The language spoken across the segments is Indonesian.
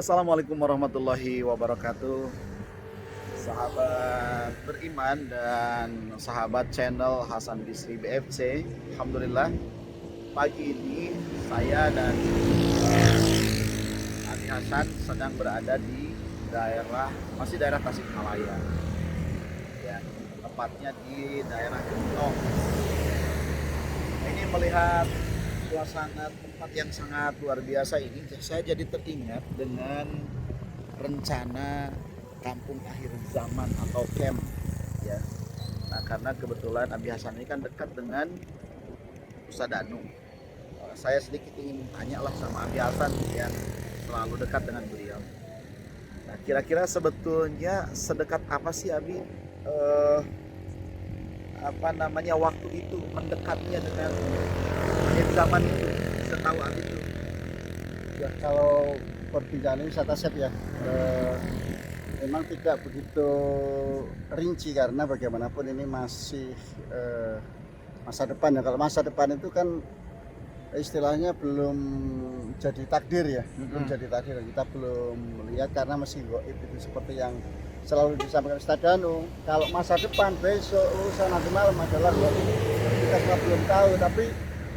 Assalamualaikum warahmatullahi wabarakatuh. Sahabat beriman dan sahabat channel Hasan Bisri BFC. Alhamdulillah pagi ini saya dan Abi Hasan sedang berada di masih daerah Tasikmalaya, ya, tepatnya di daerah Gentong. Ini melihat suasana tempat yang sangat luar biasa ini, saya jadi teringat dengan rencana kampung akhir zaman atau camp, ya. Nah, karena kebetulan Abi Hasan ini kan dekat dengan Ustadz Danu. Saya sedikit ingin tanya lah sama Abi Hasan yang selalu dekat dengan beliau. Nah, kira-kira sebetulnya sedekat apa sih Abi waktu itu mendekatnya dengan akhir zaman itu, setahu Abi itu? Ya, kalau perbincangan wisata set ya, memang tidak begitu rinci karena bagaimanapun ini masih masa depan ya. Kalau masa depan itu kan istilahnya belum jadi takdir ya, belum jadi takdir. Kita belum melihat karena masih goib itu seperti yang selalu disampaikan Ustadz Danu. Kalau masa depan besok lusa nanti malam adalah goib, kita semua belum tahu. Tapi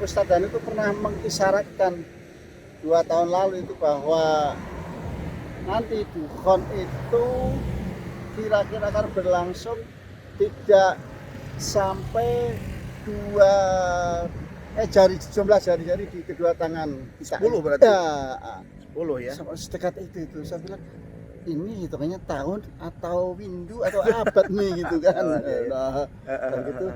Ustadz Danu itu pernah mengisyaratkan 2 tahun lalu itu bahwa nanti dukhon itu kira-kira akan berlangsung tidak sampai jumlah jari-jari di kedua tangan kita. 10 berarti? Ya, 10 ya? sedekat itu. Saya bilang ini hitungannya tahun atau windu atau abad nih gitu kan. Nah, dan gitu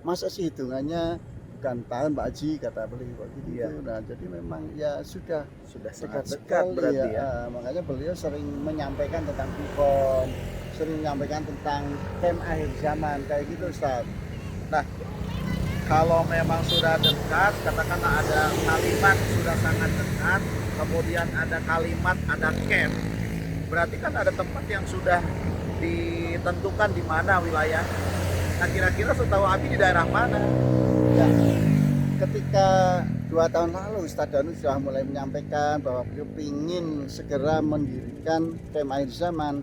masa sih hitungannya bukan tahun Pak Haji, kata beliau gitu. Iya. Nah, jadi memang ya sudah Sangat dekat sekali, berarti ya. Makanya beliau sering menyampaikan tentang dukhon, sering menyampaikan tentang camp akhir zaman kayak gitu, Ustaz. Nah, kalau memang sudah dekat, katakanlah ada kalimat sudah sangat dekat, kemudian ada kalimat ada camp, berarti kan ada tempat yang sudah ditentukan di mana wilayah. Nah, kira-kira setahu Abi di daerah mana? Ya, ketika 2 tahun lalu Ustadz Danu sudah mulai menyampaikan bahwa beliau ingin segera mendirikan camp akhir zaman,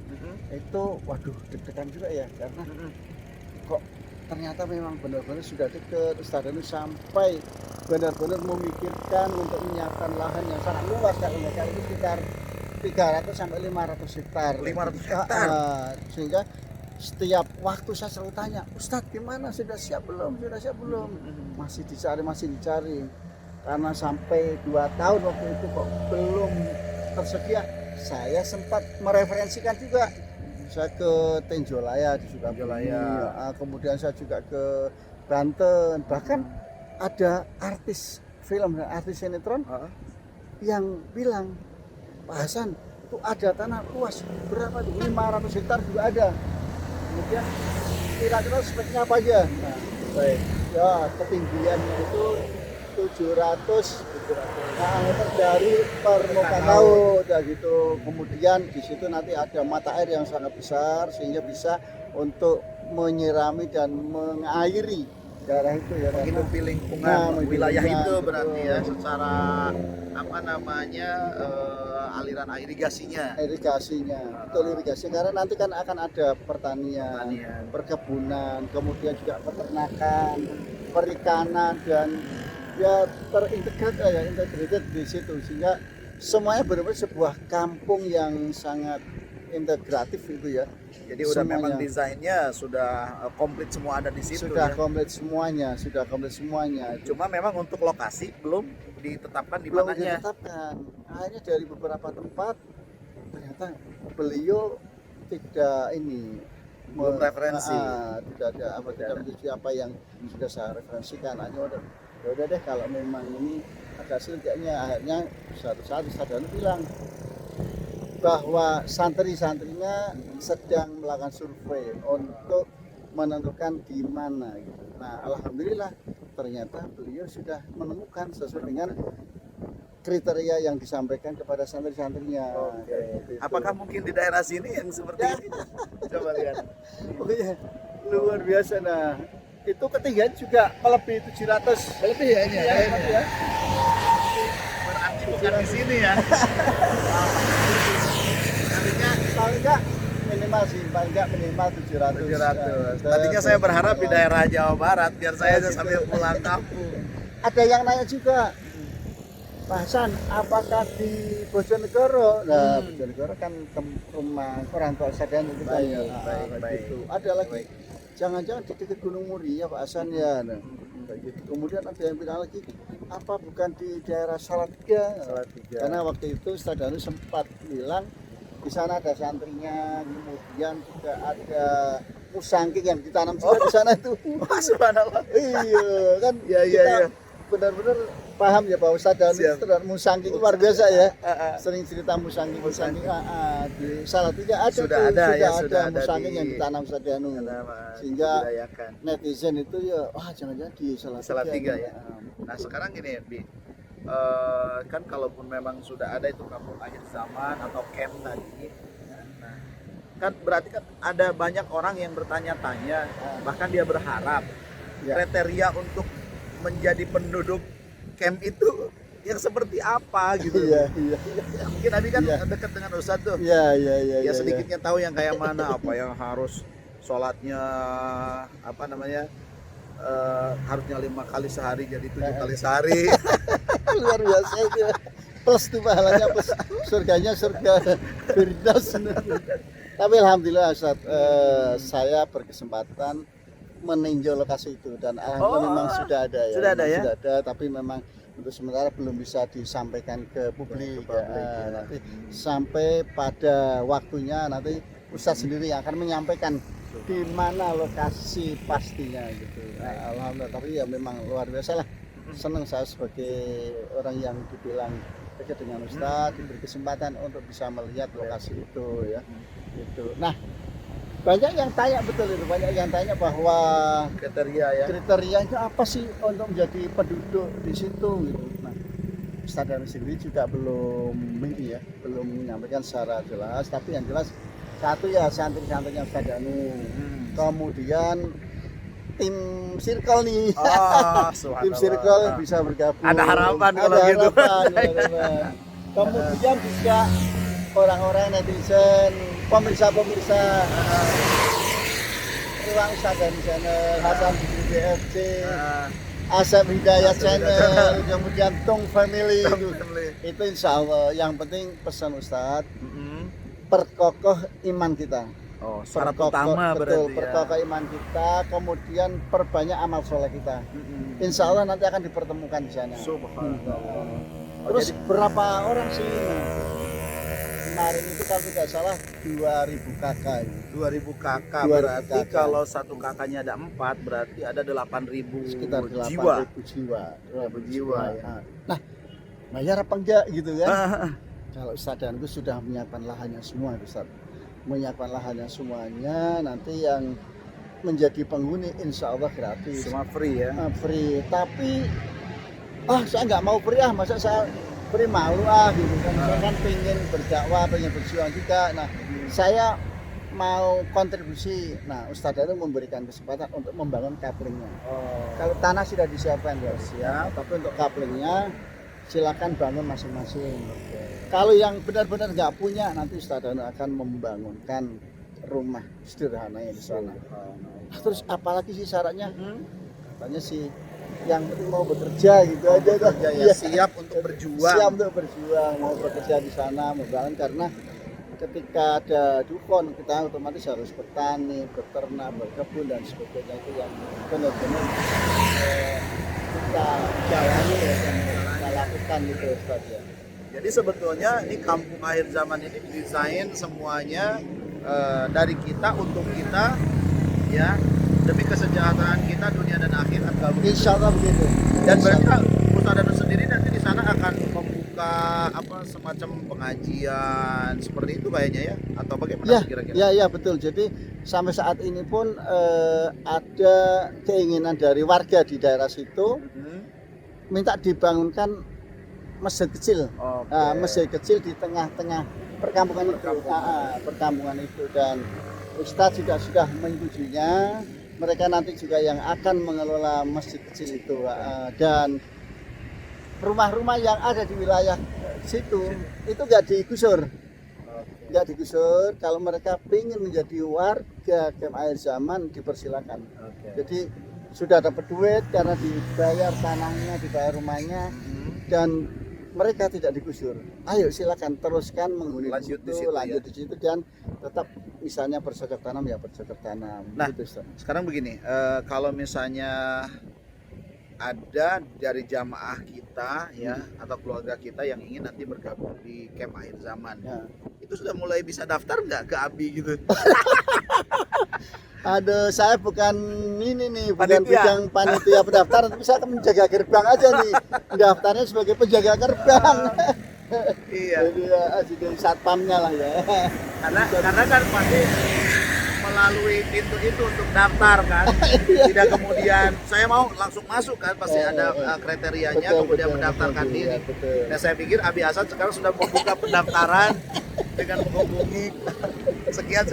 itu waduh deg-degan juga ya, karena kok ternyata memang benar-benar sudah dekat. Ustadz Danu sampai benar-benar memikirkan untuk menyiapkan lahan yang sangat luas, kalau nggak salah itu sekitar 300 sampai 500 hektar. 500 hektar. Sehingga setiap waktu saya selalu tanya, Ustadz gimana, sudah siap belum? Masih dicari. Karena sampai 2 tahun waktu itu kok belum tersedia. Saya sempat mereferensikan juga. Saya ke Tenjolaya di Sukabumi, kemudian saya juga ke Banten. Bahkan ada artis film dan artis sinetron yang bilang, Pak Hasan, itu ada tanah luas berapa tuh? 500 hektar juga ada. Kemudian kira-kira speknya apa aja? Nah, baik. Ya, ketinggiannya itu 700 meter dari permukaan laut ya gitu. Kemudian di situ nanti ada mata air yang sangat besar sehingga bisa untuk menyirami dan mengairi daerah itu ya. Menghidupi lingkungan wilayah itu berarti ya, betul. secara aliran air irigasinya. Betul, irigasi, karena nanti kan akan ada pertanian, perkebunan, kemudian juga peternakan, perikanan, dan ya integrated di situ, sehingga semuanya benar-benar sebuah kampung yang sangat integratif itu ya. Jadi udah memang desainnya sudah komplit, semua ada di situ. Sudah ya? komplit semuanya. Cuma memang untuk lokasi belum ditetapkan di Belum mananya. ditetapkan. Akhirnya dari beberapa tempat ternyata beliau tidak Belum referensi. Tidak menjadi apa yang sudah saya referensikan. Hanya udah deh, kalau memang ini agak sulit kayaknya. Akhirnya suatu saat Ustadz Danu bilang bahwa santri-santrinya sedang melakukan survei untuk menentukan di mana gitu. Nah, alhamdulillah ternyata beliau sudah menemukan sesuai dengan kriteria yang disampaikan kepada santri-santrinya. Gitu. Apakah mungkin di daerah sini yang seperti ini? Coba lihat. Oh iya, luar biasa. Nah, itu ketinggian juga melebihi 700. Lebih ya ini ya. Berarti bukan di sini ya. paling enggak minimal sih, paling enggak minimal 700. 700. Tadinya saya berharap di daerah Jawa Barat biar saya aja sambil pulang kampung. Ada yang nanya juga, Pak Hasan, apakah di Bojonegoro? Nah, Bojonegoro kan rumah orang tua Sadan itu kan. Baik. Gitu. Ada lagi, jangan-jangan di dekat Gunung Muria Pak Hasan ya. Nah, kayak gitu. Kemudian ada yang bilang lagi, apa bukan di daerah Salatiga? Karena waktu itu Sadanu sempat bilang di sana ada santrinya, kemudian juga ada musangking yang ditanam juga di sana itu. Wah, subhanallah. Iya kan, Iya. benar-benar paham ya Pak Ustadz dan Siap. musangking luar biasa ya. Sering cerita musangking di Salatiga ada Sudah ada musangking di- yang ditanam Ustadz Danu. Sehingga netizen itu ya wah jangan-jangan di Salatiga ya. Nah sekarang gini Bi, kan kalaupun memang sudah ada itu kampung akhir zaman atau camp tadi, nah, kan berarti kan ada banyak orang yang bertanya-tanya, bahkan dia berharap Ya. kriteria untuk menjadi penduduk camp itu yang seperti apa gitu. Iya. Mungkin Abi kan Iya. dekat dengan Ustadz tuh. Iya. Ya sedikitnya tahu yang kayak mana, apa yang harus sholatnya apa namanya harusnya 5 kali sehari jadi 7 kali sehari. Luar biasa itu. Plus tuh pahalanya plus surganya surga Firdaus. Tapi alhamdulillah Ustadz, saya berkesempatan meninjau lokasi itu dan alhamdulillah memang sudah ada ya. Sudah ada ya? Sudah ada, tapi memang untuk sementara belum bisa disampaikan ke publik. Ya. Nanti sampai pada waktunya nanti Ustadz sendiri yang akan menyampaikan di mana lokasi pastinya gitu. Nah, alhamdulillah, tapi ya memang luar biasa lah. Senang saya sebagai orang yang dibilang dekat dengan Ustadz diberi kesempatan untuk bisa melihat lokasi itu ya. Gitu. Nah, banyak yang tanya betul itu, banyak yang tanya bahwa Kriteria ya. kriterianya apa sih untuk menjadi penduduk di situ gitu. Nah, Ustadz Danu sendiri juga belum ini ya, belum menyampaikan secara jelas, tapi yang jelas satu ya santri-santrinya Ustadz Danu. Kemudian tim circle nih. Tim circle bisa bergabung. Ada harapan Ada kalau gitu. harapan. Kemudian juga orang-orang netizen, pemirsa-pemirsa Ruang Sadar Channel, Hasan Bikri BFC, Asep Hidayat Channel, kemudian Tung Family itu insya Allah yang penting pesan Ustadz perkokoh iman kita. Oh, syarat utama berarti ya. Perkokoh iman kita, kemudian perbanyak amal soleh kita. Insya Allah nanti akan dipertemukan di sana. Subhanallah. Terus berapa orang sih? Kemarin itu kalau tidak salah 2000 kakak. 2000 kakak 2000 berarti kakak. kalau satu kakaknya ada 4 berarti ada 8.000 Sekitar jiwa. 8.000 jiwa. 8.000 jiwa ya. Nah, bayar apa enggak gitu kan? Kalau Ustadz Danku sudah menyiapkan lahannya semua, Ustadz. Menyiapkan lahannya semuanya, nanti yang menjadi penghuni insya Allah gratis. Semua free ya. Free, tapi saya nggak mau free masa saya free malu gitu kan. Saya kan pengen berdakwah, pengen berjuang juga. Nah, saya mau kontribusi. Nah, Ustadz Danu memberikan kesempatan untuk membangun kaplingnya. Kalau tanah sudah disiapkan ya siap, tapi untuk kaplingnya silakan bangun masing-masing. Kalau yang benar-benar nggak punya, nanti Ustadz Danu akan membangunkan rumah sederhananya di sana. Terus apalagi sih syaratnya? Katanya sih yang penting mau bekerja gitu aja. Ya, siap untuk berjuang. Siap untuk berjuang, mau bekerja di sana, membangun karena ketika ada dukun kita otomatis harus bertani, beternak, berkebun dan sebagainya itu yang benar-benar kita jalani ya, dan kita lakukan gitu Ustaz ya. Jadi sebetulnya ini kampung akhir zaman ini desain semuanya dari kita untuk kita ya, demi kesejahteraan kita dunia dan akhirat kalau begitu. Insya Allah begitu. Dan berarti Ustadz Danu sendiri nanti di sana akan membuka apa semacam pengajian seperti itu kayaknya ya, atau bagaimana kira-kira? Ya betul. Jadi sampai saat ini pun ada keinginan dari warga di daerah situ minta dibangunkan masjid kecil. Masjid kecil di tengah-tengah perkampungan itu dan Ustadz juga sudah menyetujuinya. Mereka nanti juga yang akan mengelola masjid kecil itu dan rumah-rumah yang ada di wilayah situ itu nggak digusur. nggak digusur. Kalau mereka ingin menjadi warga Camp Akhir Zaman dipersilakan. Oke. Jadi sudah dapat duit karena dibayar tanahnya, dibayar rumahnya, dan mereka tidak digusur. Ayo silakan teruskan menghuni Lanjut di situ, situ, lanjut ya. di situ, dan tetap misalnya bercocok tanam ya bercocok tanam. Nah, Gitu, Ustaz. sekarang begini, kalau misalnya ada dari jamaah kita ya atau keluarga kita yang ingin nanti bergabung di Camp Akhir Zaman, Ya. itu sudah mulai bisa daftar nggak ke ABI gitu? Aduh, saya bukan ini nih, bukan Panitia. bidang panitia pendaftaran, tapi saya akan menjaga gerbang aja nih. Daftarnya sebagai penjaga gerbang. Iya, Jadi ya, jadi satpamnya lah ya. karena kan pasti melalui pintu itu untuk daftar kan, tidak kemudian saya mau langsung masuk kan, pasti ada kriterianya, Betul, kemudian betul, mendaftarkan betul, diri. ya, betul. Nah, saya pikir Abi Hasan sekarang sudah membuka pendaftaran dengan menghubungi sekian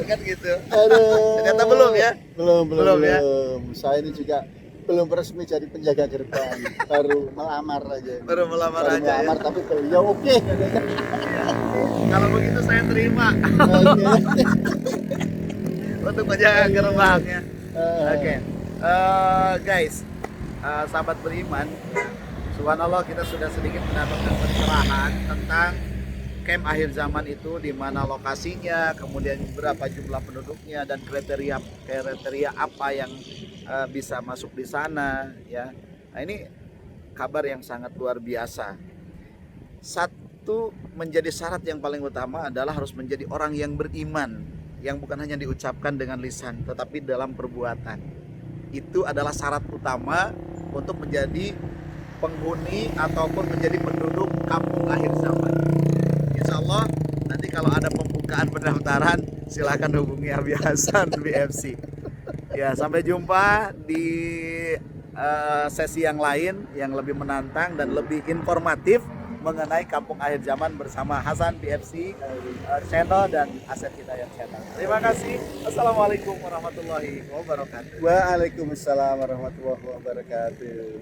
kan gitu. Aduh. Ternyata belum ya? Belum ya? Saya ini juga belum resmi jadi penjaga gerbang, baru melamar aja. Baru melamar aja ya. melamar, tapi ya oke. Kalau begitu saya terima Oke. untuk menjaga gerbangnya. Eh, Oke, guys, sahabat beriman, subhanallah kita sudah sedikit mendapatkan pencerahan tentang Camp Akhir Zaman itu, di mana lokasinya, kemudian berapa jumlah penduduknya, dan kriteria apa yang bisa masuk di sana ya. Nah, ini kabar yang sangat luar biasa. Satu menjadi syarat yang paling utama adalah harus menjadi orang yang beriman, yang bukan hanya diucapkan dengan lisan tetapi dalam perbuatan. Itu adalah syarat utama untuk menjadi penghuni ataupun menjadi penduduk Kampung Akhir Zaman. Insya Allah nanti kalau ada pembukaan pendaftaran silahkan hubungi Abi Hasan BFC. Ya, sampai jumpa di sesi yang lain yang lebih menantang dan lebih informatif mengenai Kampung Akhir Zaman bersama Hasan BFC channel dan Aset Hidayat channel. Terima kasih. Assalamualaikum warahmatullahi wabarakatuh. Waalaikumsalam warahmatullahi wabarakatuh.